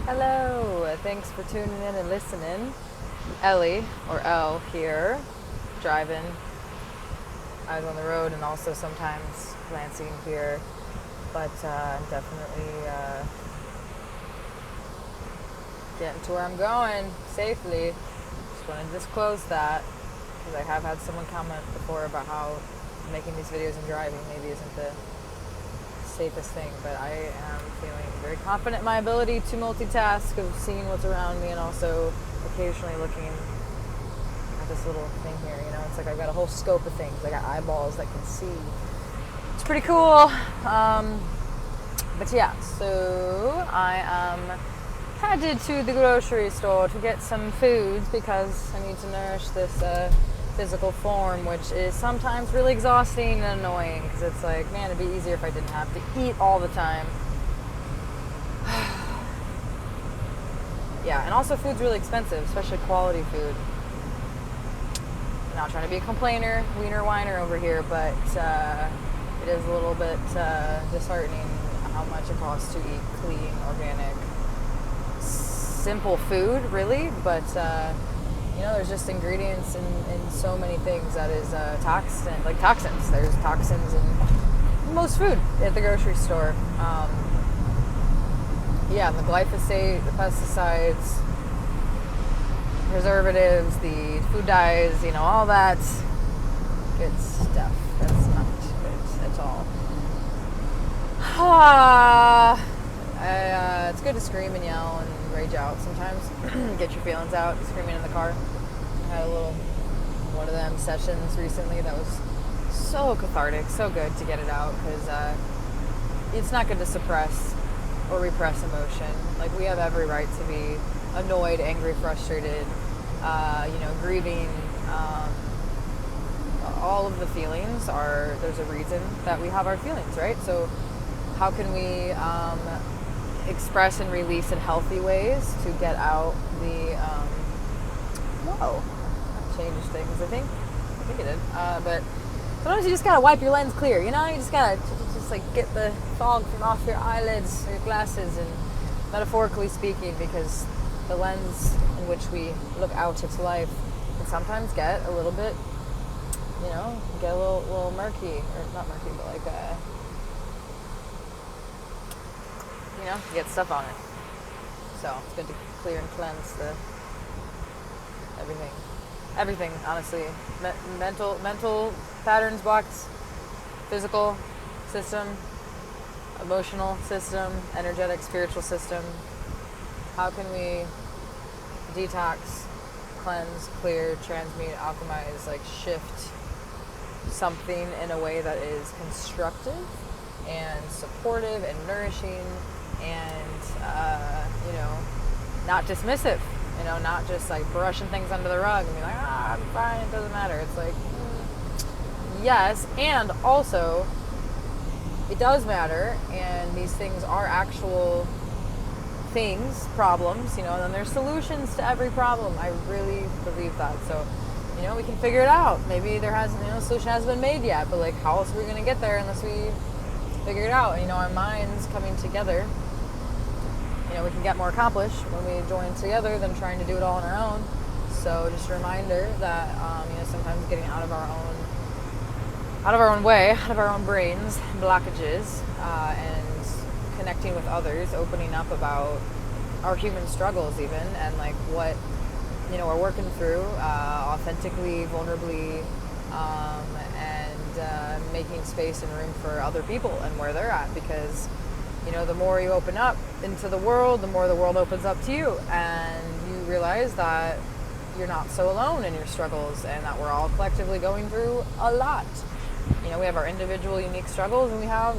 Hello, thanks for tuning in and listening. Ellie, or Elle, here, driving, eyes on the road, and also sometimes glancing here. But I'm definitely getting to where I'm going safely. Just want to disclose that because I have had someone comment before about how making these videos and driving maybe isn't the safest thing, but I am feeling very confident in my ability to multitask, of seeing what's around me and also occasionally looking at this little thing here. It's like I've got a whole scope of things. I got eyeballs that can see. It's pretty cool. But yeah, so I am headed to the grocery store to get some foods because I need to nourish this physical form, which is sometimes really exhausting and annoying because it's like, man, it'd be easier if I didn't have to eat all the time. Yeah, and also food's really expensive, especially quality food. I'm not trying to be a complainer, wiener whiner over here, but it is a little bit disheartening how much it costs to eat clean, organic, simple food, really, but there's just ingredients in so many things that is toxins. There's toxins in most food at the grocery store. And the glyphosate, the pesticides, preservatives, the food dyes, all that good stuff. That's not good at all. It's good to scream and yell and rage out sometimes. Get your feelings out, screaming in the car. I had one of them sessions recently that was so cathartic, so good to get it out, because it's not good to suppress or repress emotion. Like, we have every right to be annoyed, angry, frustrated, grieving. All of the feelings there's a reason that we have our feelings, right? So how can we express and release in healthy ways to get out the whoa, that changed things, I think it did, but sometimes you just gotta wipe your lens clear, you just gotta get the fog from off your eyelids or your glasses, and metaphorically speaking, because the lens in which we look out at life can sometimes get a little bit, get a little murky, or not murky, but get stuff on it. So it's good to clear and cleanse everything, honestly. Mental patterns, blocks, physical system, emotional system, energetic, spiritual system. How can we detox, cleanse, clear, transmute, alchemize, shift something in a way that is constructive and supportive and nourishing and not dismissive, not just brushing things under the rug and be like, I'm fine, it doesn't matter. It's like, yes, and also it does matter, and these things are actual things, problems, and then there's solutions to every problem. I really believe that. So, we can figure it out. Maybe there hasn't, a solution hasn't been made yet, but how else are we going to get there unless we figure it out? Our minds coming together, we can get more accomplished when we join together than trying to do it all on our own. So just a reminder that, sometimes getting out of our own way, out of our own brains, blockages, and connecting with others, opening up about our human struggles even, and what, we're working through, authentically, vulnerably, and making space and room for other people and where they're at, because the more you open up into the world, the more the world opens up to you, and you realize that you're not so alone in your struggles, and that we're all collectively going through a lot. We have our individual unique struggles, and we have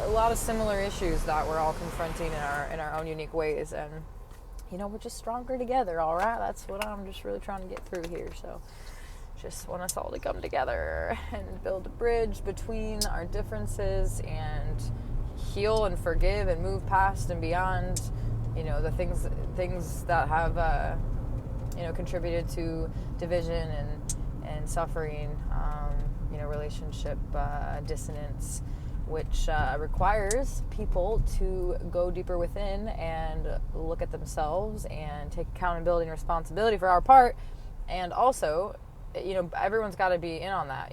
a lot of similar issues that we're all confronting in our own unique ways, and we're just stronger together. All right, that's what I'm just really trying to get through here. So just want us all to come together and build a bridge between our differences and heal and forgive and move past and beyond, the things that have, contributed to division and suffering, relationship dissonance, which requires people to go deeper within and look at themselves and take accountability and responsibility for our part. And also, everyone's got to be in on that.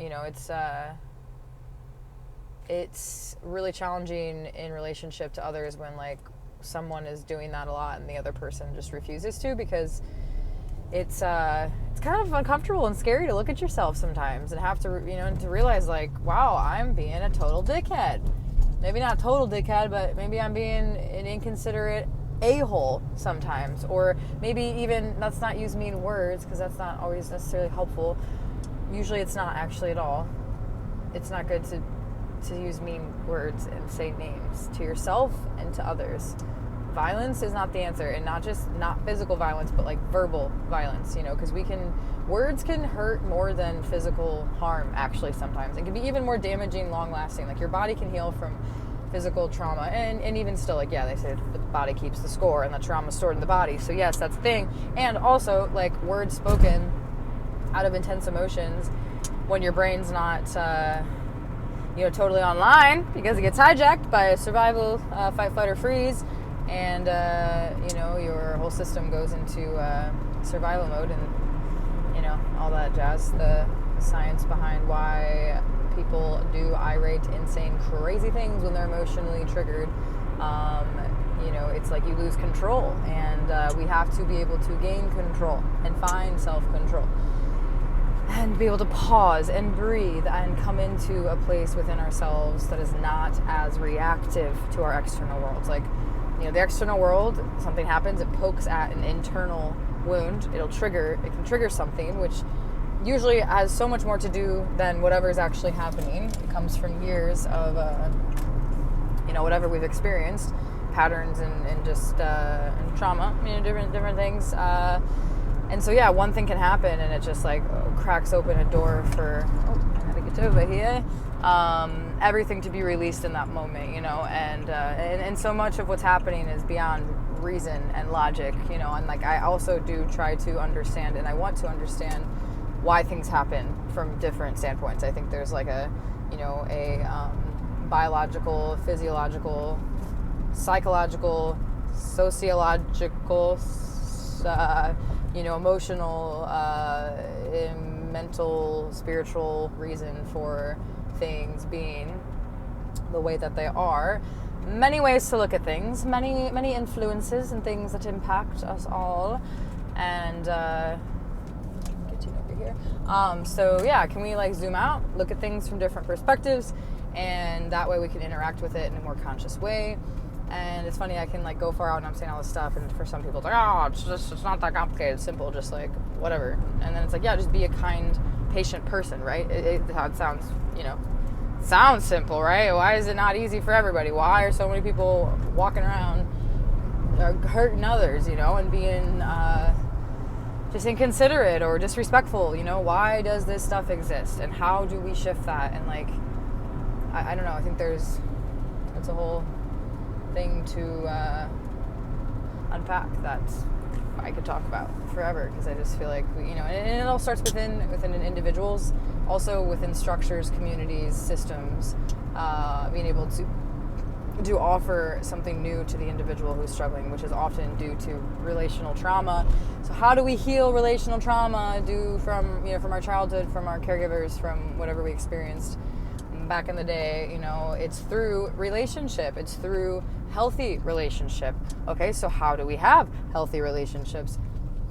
It's really challenging in relationship to others when like someone is doing that a lot and the other person just refuses to, because it's kind of uncomfortable and scary to look at yourself sometimes and have to, and to realize like, wow, I'm being a total dickhead. Maybe not a total dickhead, but maybe I'm being an inconsiderate a-hole sometimes. Or maybe even, let's not use mean words because that's not always necessarily helpful. Usually it's not actually at all. It's not good to use mean words and say names to yourself and to others. Violence is not the answer, and not physical violence, but like verbal violence, because words can hurt more than physical harm actually sometimes. It can be even more damaging, long lasting. Like your body can heal from physical trauma, and even still, like, yeah, they say the body keeps the score and the trauma stored in the body. So yes, that's the thing. And also like words spoken out of intense emotions when your brain's not totally online, because it gets hijacked by a survival, fight, flight, or freeze, and your whole system goes into survival mode, and all that jazz. The science behind why people do irate, insane, crazy things when they're emotionally triggered. It's like you lose control, and we have to be able to gain control and find self-control and be able to pause and breathe and come into a place within ourselves that is not as reactive to our external world. Like, the external world, something happens, it pokes at an internal wound, it can trigger something, which usually has so much more to do than whatever is actually happening. It comes from years of, whatever we've experienced, patterns and just and trauma, different things. And so, yeah, one thing can happen and it just like cracks open a door for, I gotta get over here, everything to be released in that moment, and so much of what's happening is beyond reason and logic, and like I also do try to understand, and I want to understand why things happen from different standpoints. I think there's like a biological, physiological, psychological, sociological, emotional, mental, spiritual reason for things being the way that they are. Many ways to look at things, many influences and things that impact us all. And get you over here. So yeah, can we like zoom out, look at things from different perspectives, and that way we can interact with it in a more conscious way. And it's funny, I can like go far out and I'm saying all this stuff, and for some people it's like, it's not that complicated, it's simple, just like whatever. And then it's like, yeah, just be a kind, patient person, right? It sounds, sounds simple, right? Why is it not easy for everybody? Why are so many people walking around hurting others, and being just inconsiderate or disrespectful? Why does this stuff exist, and how do we shift that? And like, I don't know, I think it's a whole thing to unpack that I could talk about forever, because I just feel like and it all starts within an individuals, also within structures, communities, systems, being able to offer something new to the individual who's struggling, which is often due to relational trauma. So how do we heal relational trauma from our childhood, from our caregivers, from whatever we experienced back in the day? It's through relationship. It's through healthy relationship. Okay, so how do we have healthy relationships?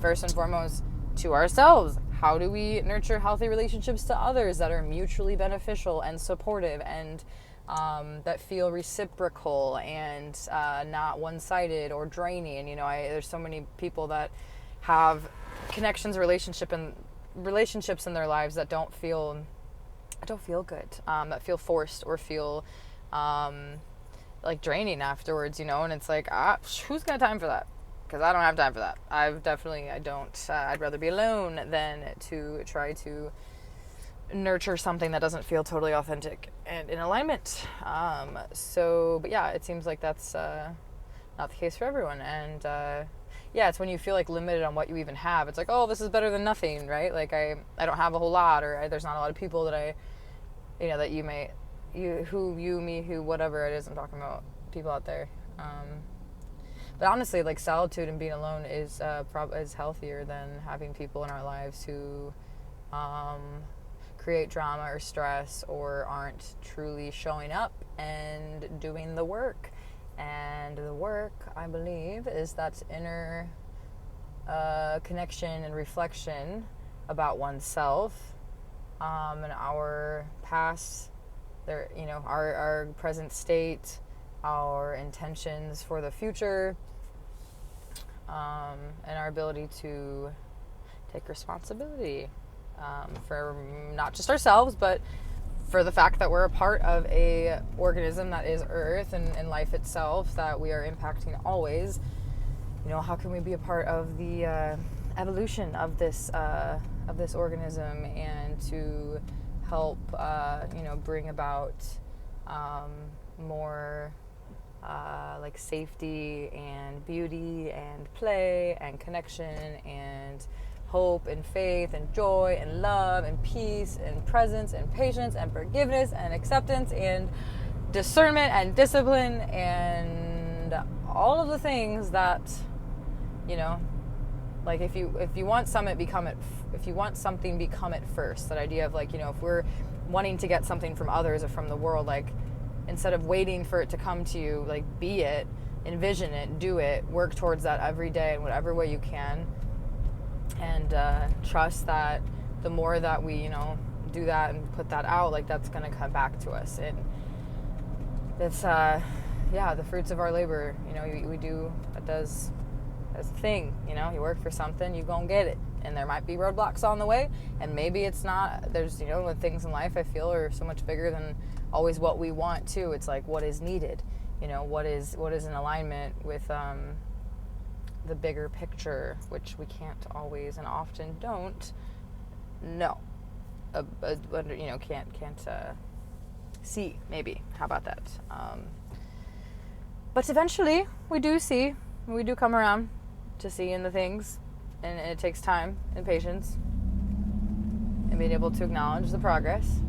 First and foremost, to ourselves. How do we nurture healthy relationships to others that are mutually beneficial and supportive, and that feel reciprocal and not one-sided or draining? There's so many people that have relationships in their lives that don't feel good, that feel forced or feel like draining afterwards, and it's like, who's got time for that? Because I don't have time for that. I don't. I'd rather be alone than to try to nurture something that doesn't feel totally authentic and in alignment. But yeah, it seems like that's not the case for everyone. And yeah, it's when you feel like limited on what you even have. It's like, oh, this is better than nothing, right? Like I don't have a whole lot, or there's not a lot of people that that you may me, who, whatever it is. I'm talking about people out there. But honestly, like, solitude and being alone is is healthier than having people in our lives who create drama or stress or aren't truly showing up and doing the work. And the work, I believe, is that inner connection and reflection about oneself, and our past, our present state, our intentions for the future, and our ability to take responsibility for not just ourselves, but for the fact that we're a part of a organism that is Earth and life itself, that we are impacting always. How can we be a part of the evolution of this organism, and to help bring about more like safety and beauty and play and connection and hope and faith and joy and love and peace and presence and patience and forgiveness and acceptance and discernment and discipline and all of the things that, like, if you want something, become it first. That idea of, like, if we're wanting to get something from others or from the world, like, instead of waiting for it to come to you, like, be it, envision it, do it, work towards that every day in whatever way you can, and trust that the more that we, do that and put that out, like, that's going to come back to us. And it's, the fruits of our labor, we do, that's a thing, you work for something, you gonna get it. And there might be roadblocks on the way, and maybe it's not. There's, when things in life, I feel, are so much bigger than always what we want to. It's like, what is needed? What is in alignment with the bigger picture, which we can't always and often don't know. Can't see, maybe. How about that? But eventually, we do see. We do come around to seeing the things, and it takes time and patience and being able to acknowledge the progress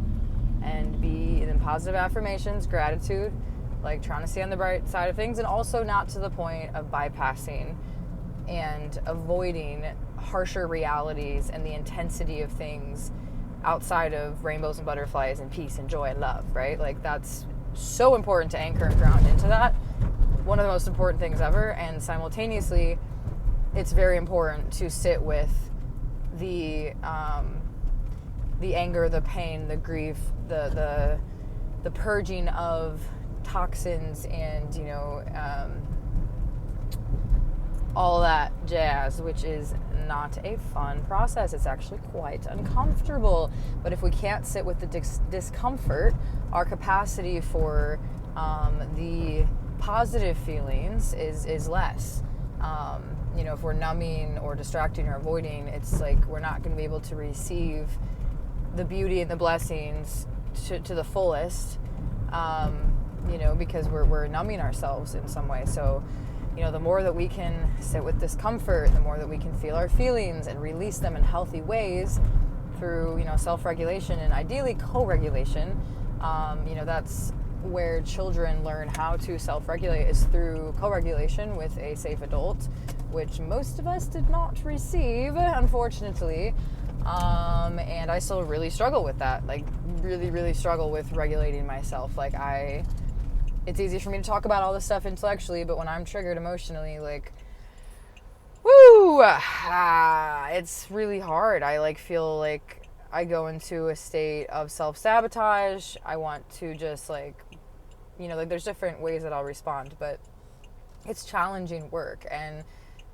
and be in positive affirmations, gratitude, like trying to see on the bright side of things, and also not to the point of bypassing and avoiding harsher realities and the intensity of things outside of rainbows and butterflies and peace and joy and love, right? Like, that's so important to anchor and ground into that. One of the most important things ever. And simultaneously, it's very important to sit with the anger, the pain, the grief, the purging of toxins, and all that jazz, which is not a fun process. It's actually quite uncomfortable. But if we can't sit with the discomfort, our capacity for the positive feelings is less. If we're numbing or distracting or avoiding, it's like we're not going to be able to receive the beauty and the blessings to the fullest, because we're numbing ourselves in some way. So, the more that we can sit with discomfort, the more that we can feel our feelings and release them in healthy ways through, self-regulation and ideally co-regulation. That's where children learn how to self-regulate, is through co-regulation with a safe adult, which most of us did not receive, unfortunately. And I still really struggle with that, like really, really struggle with regulating myself. Like, it's easy for me to talk about all this stuff intellectually, but when I'm triggered emotionally, like, it's really hard. I feel like I go into a state of self-sabotage. I want to just there's different ways that I'll respond, but it's challenging work. And,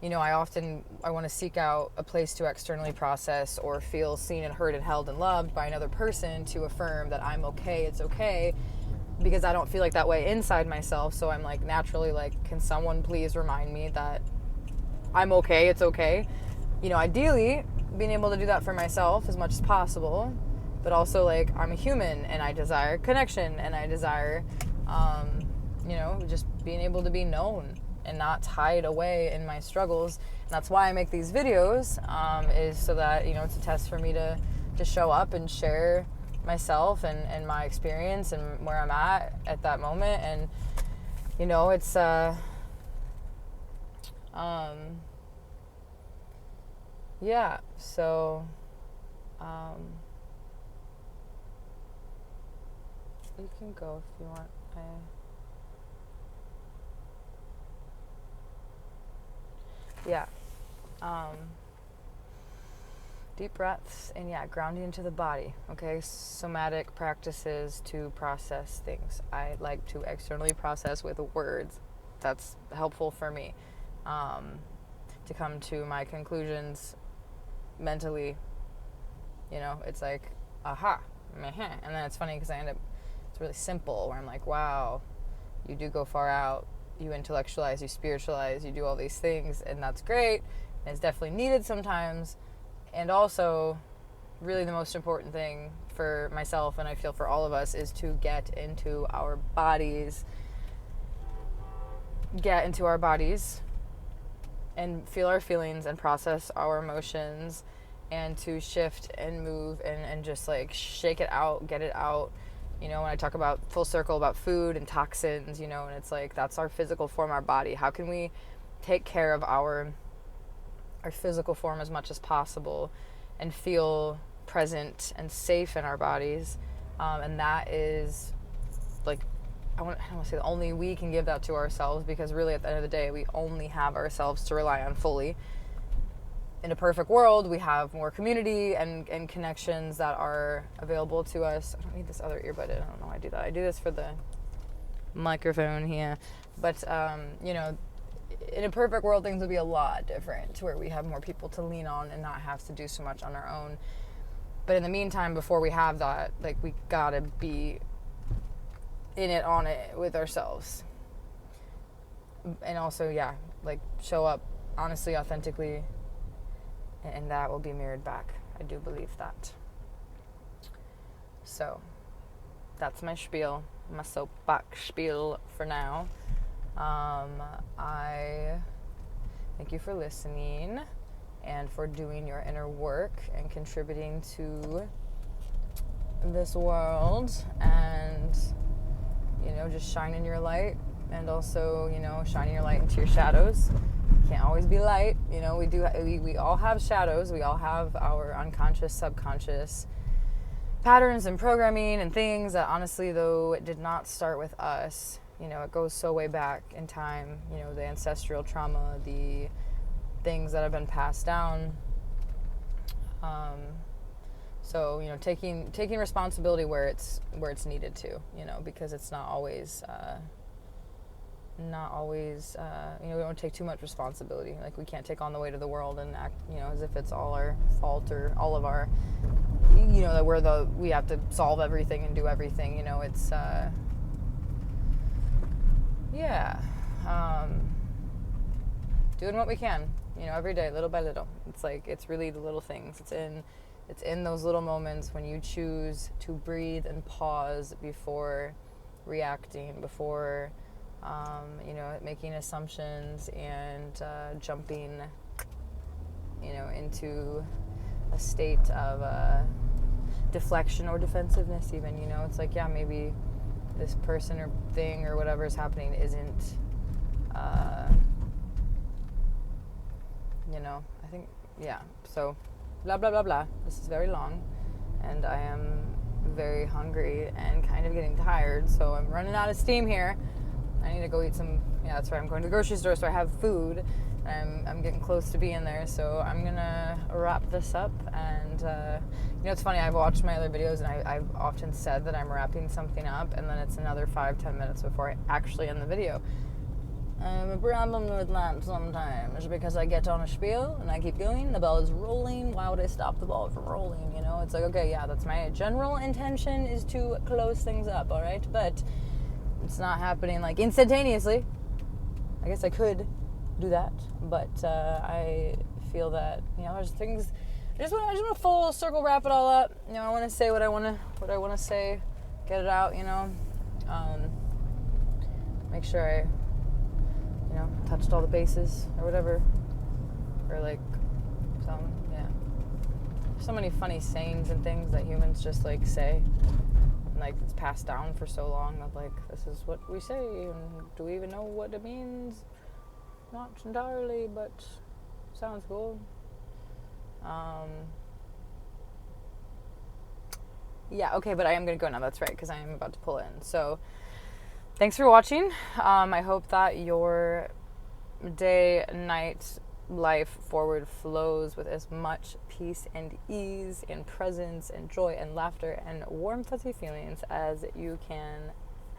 I want to seek out a place to externally process or feel seen and heard and held and loved by another person to affirm that I'm okay, it's okay, because I don't feel like that way inside myself. So I'm like, naturally, like, can someone please remind me that I'm okay, it's okay? Ideally, being able to do that for myself as much as possible, but also, like, I'm a human and I desire connection and I desire, just being able to be known and not hide away in my struggles. And that's why I make these videos, is so that, it's a test for me to show up and share myself and my experience and where I'm at that moment. And, you know, it's, yeah, so, you can go if you want. Yeah. Deep breaths and grounding into the body. Okay, somatic practices to process things. I like to externally process with words. That's helpful for me to come to my conclusions mentally. You know, it's like, aha, and then it's funny because it's really simple where I'm like, wow, you do go far out, you intellectualize, you spiritualize, you do all these things, and that's great, and it's definitely needed sometimes. And also, really the most important thing for myself, and I feel for all of us, is to get into our bodies and feel our feelings and process our emotions, and to shift and move and just like shake it out, get it out. You know, when I talk about full circle about food and toxins, you know, and it's like that's our physical form, our body. How can we take care of our physical form as much as possible and feel present and safe in our bodies? And that is like, I don't want to say that only we can give that to ourselves, because really at the end of the day, we only have ourselves to rely on fully. In a perfect world, we have more community and connections that are available to us. I don't need this other earbud. I don't know why I do that. I do this for the microphone here. But, you know, in a perfect world, things would be a lot different, to where we have more people to lean on and not have to do so much on our own. But in the meantime, before we have that, like, we gotta be in it, on it with ourselves. And also, like, show up honestly, authentically, and that will be mirrored back. I do believe that. So, that's my spiel, my soapbox spiel for now. I thank you for listening and for doing your inner work and contributing to this world, and, you know, just shining your light, and also, you know, shining your light into your shadows. Can't always be light, you know. We all have shadows. We all have our unconscious, subconscious patterns and programming and things that, honestly, though, it did not start with us. You know, it goes so way back in time, you know, the ancestral trauma, the things that have been passed down. So, you know, taking responsibility where it's needed to, you know, because it's not always, you know, we don't take too much responsibility. Like, we can't take on the weight of the world and act, you know, as if it's all our fault or all of our, you know, that we have to solve everything and do everything. You know, it's, doing what we can, you know, every day, little by little. It's like, it's really the little things. It's in those little moments when you choose to breathe and pause before reacting, before, you know, making assumptions and jumping, you know, into a state of deflection or defensiveness even, you know. It's like, maybe this person or thing or whatever is happening isn't, you know, I think, so blah, blah, blah, blah. This is very long, and I am very hungry and kind of getting tired, so I'm running out of steam here. I need to go eat some, that's right, I'm going to the grocery store, so I have food. I'm getting close to being there, so I'm gonna wrap this up. And, you know, it's funny, I've watched my other videos, and I've often said that I'm wrapping something up, and then it's another 5-10 minutes before I actually end the video. I have a problem with that sometimes, because I get on a spiel, and I keep going, the ball is rolling. Why would I stop the ball from rolling, you know? It's like, okay, that's my general intention, is to close things up, alright? But it's not happening, like, instantaneously. I guess I could do that, but I feel that, you know, there's things. I just want to full circle wrap it all up. You know, I want to say what I want to say, get it out. You know, make sure I, you know, touched all the bases or whatever, or like some, so many funny sayings and things that humans just like say. And, like, it's passed down for so long that, like, this is what we say, and do we even know what it means? Not entirely, but sounds cool. Yeah, okay, but I am going to go now. That's right, because I am about to pull in. So, thanks for watching. I hope that your day, night, life forward flows with as much peace and ease and presence and joy and laughter and warm, fuzzy feelings as you can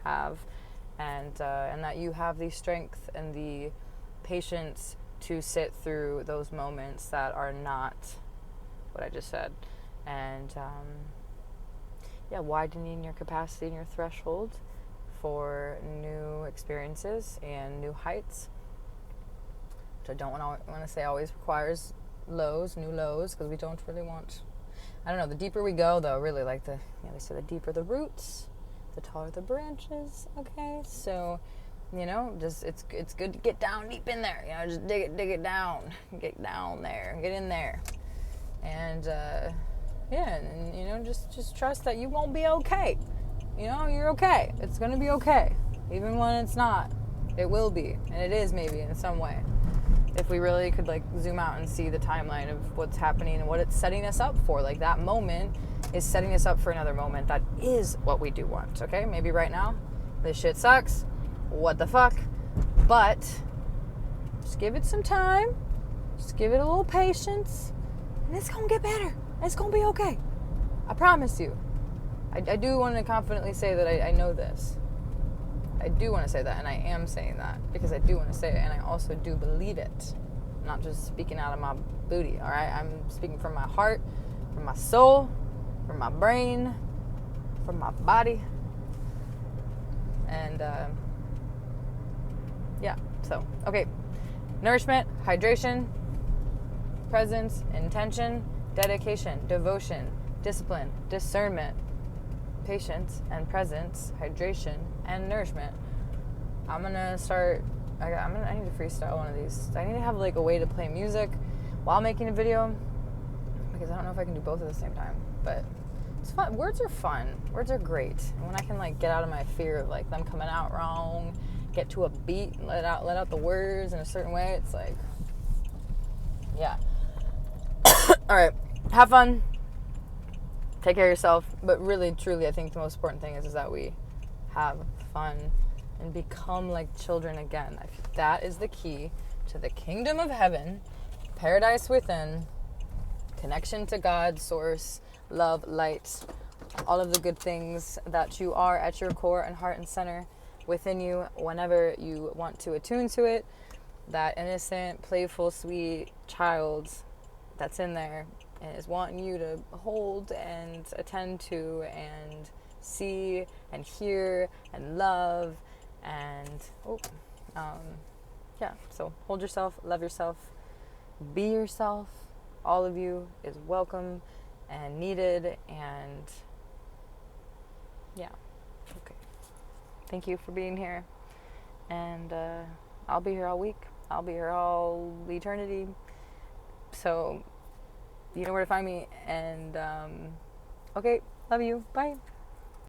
have. And that you have the strength and the patience to sit through those moments that are not what I just said. And, widening your capacity and your threshold for new experiences and new heights, which I don't want to say always requires new lows, because we don't really want, I don't know, the deeper we go, though, really, like they say the deeper the roots, the taller the branches, okay? So, just it's good to get down deep in there, just dig it down, get down there, get in there. And, and just trust that you won't be okay. You're okay. It's going to be okay. Even when it's not, it will be. And it is, maybe, in some way. If we really could, like, zoom out and see the timeline of what's happening and what it's setting us up for. Like, that moment is setting us up for another moment that is what we do want, okay? Maybe right now, this shit sucks. What the fuck? But just give it some time. Just give it a little patience. And it's going to get better. It's going to be okay. I promise you. I do want to confidently say that I know this. I do want to say that, and I am saying that because I do want to say it, and I also do believe it. I'm not just speaking out of my booty, all right? I'm speaking from my heart, from my soul, from my brain, from my body. And, so, okay. Nourishment, hydration, presence, intention, dedication, devotion, discipline, discernment, patience and presence, hydration and nourishment. I'm gonna start. I need to freestyle one of these. I need to have like a way to play music while making a video, because I don't know if I can do both at the same time. But it's fun. Words are fun. Words are great. And when I can like get out of my fear of like them coming out wrong, get to a beat, and let out the words in a certain way, it's like, yeah. All right, have fun. Take care of yourself. But really, truly, I think the most important thing is that we have fun and become like children again. I think that is the key to the kingdom of heaven, paradise within, connection to God, source, love, light, all of the good things that you are at your core and heart and center within you whenever you want to attune to it. That innocent, playful, sweet child that's in there and is wanting you to hold and attend to and see and hear and love and so hold yourself, love yourself, be yourself. All of you is welcome and needed. And okay, thank you for being here. And I'll be here all week. I'll be here all eternity. So you know where to find me. And okay, love you. Bye.